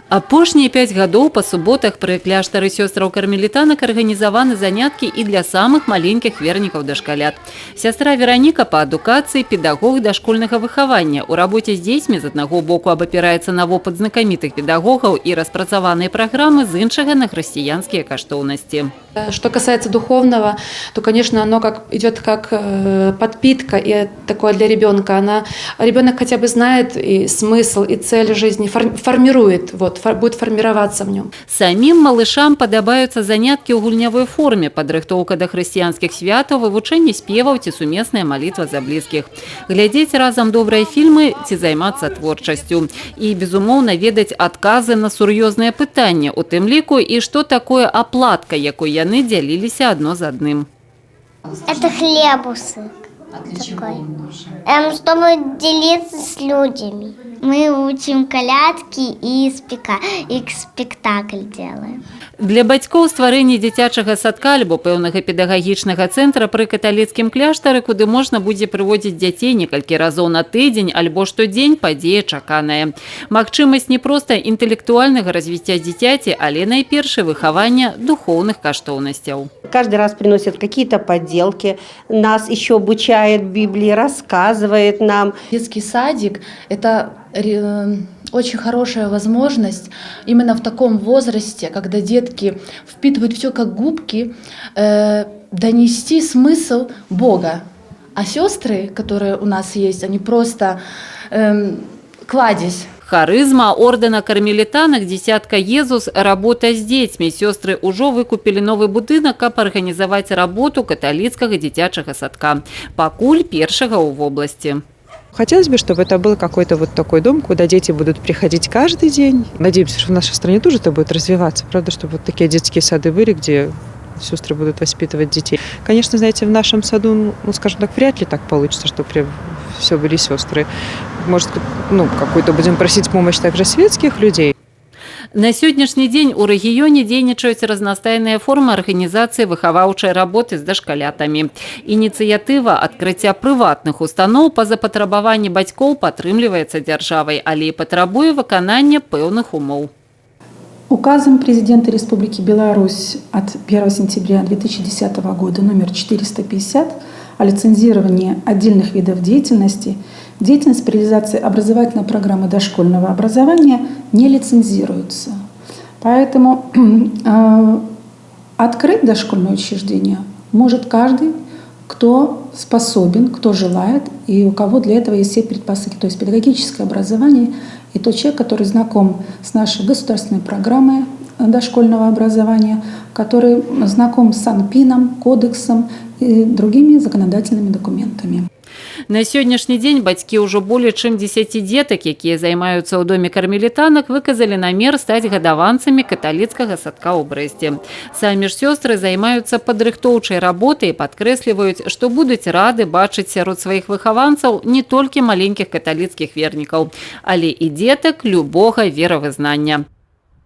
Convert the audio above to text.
Апошнія 5 гадоў па суботах пры кляштары сёстраў кармелітанак арганізаваны заняткі і для самых маленькіх вернікаў дашкалят. Сястра Вераніка па адукацыі педагог дашкольнага выхавання. У работе з дзецьмі з аднаго боку абапіраецца на вопыт знакамітых педагогаў і распрацаваныя праграмы, з іншага на хрысціянскія каштоўнасці. Что касается духовного, то, конечно, оно идет как подпитка и такое для ребенка. Ребенок хотя бы знает и смысл, и цель жизни, формирует, будет формироваться в нем. Самим малышам падабаюцца заняткі ў гульнявой форме, падрыхтоўка да хрысціянскіх святаў, вывучэнне спеваў ці сумесная малітва за блізкіх. Глядзець разам добрыя фільмы ці займацца творчасцю. І, безумоўна, ведаць адказы на сур'ёзныя пытанні, у тым ліку і што такое аплатка, якой яны дзяліліся адно з адным. Это хлебусык. Чтобы делиться с людьми. Мы учим колядки и спектакль делаем. Для бацькоў стварэнне дзіцячага садка альбо пэўнага педагагічнага цэнтра пры каталіцкім кляштары, куды можна будзе прыводзіць дзяцей некалькі разоў на тыдзень альбо штодзень, падзея чаканая. Магчымасць не проста інтэлектуальнага развіцця дзіцяці, але найперш выхавання духоўных каштоўнасцяў. Каждый раз приносят какие-то подделки, нас еще обучает Библии, рассказывает нам. Детский садик – это очень хорошая возможность именно в таком возрасте, когда детки впитывают все как губки, донести смысл Бога. А сестры, которые у нас есть, они просто кладезь. Харызма ордэна кармелітанак «Дзіцятка Езус» – работа з дзецьмі. Сёстры ўжо выкупілі новы будынак, каб арганізаваць работу каталіцкага дзіцячага садка. Пакуль першага ў вобласці. Хотелось бы, чтобы это был какой-то вот такой дом, куда дети будут приходить каждый день. Надеемся, что в нашей стране тоже это будет развиваться. Правда, чтобы вот такие детские сады были, где сестры будут воспитывать детей. Конечно, знаете, в нашем саду, скажем так, вряд ли так получится, что прям все были сестры. Может, какую-то будем просить помощь также светских людей. На сённяшні дзень у рэгіёне дзейнічаюць разнастайныя формы арганізацыі выхаваўчай работы з дашкалятамі. Ініцыятыва адкрыцця прыватных устаноў па запатрабаванні бацькоў падтрымліваецца дзяржавай, але і патрабуе выканання пэўных умоў. Указом президента Республики Беларусь от 1 сентября 2010 года номер 450 о лицензировании отдельных видов деятельности, деятельность по реализации образовательной программы дошкольного образования не лицензируется. Поэтому открыть дошкольное учреждение может каждый, кто способен, кто желает, и у кого для этого есть все предпосылки, то есть педагогическое образование, и тот человек, который знаком с нашей государственной программой дошкольного образования, который знаком с Санпином, кодексом и другими законодательными документами. На сённяшні дзень бацькі ўжо болей чым 10 дзетак, якія займаюцца ў доме кармелітанак, выказалі намер стаць гадаванцамі каталіцкага садка ў Брэсце. Самі ж сёстры займаюцца падрыхтоўчай работай і падкрэсліваюць, што будуць рады бачыць сярод сваіх выхаванцаў не толькі маленькіх каталіцкіх вернікаў, але і дзетак любога веравызнання.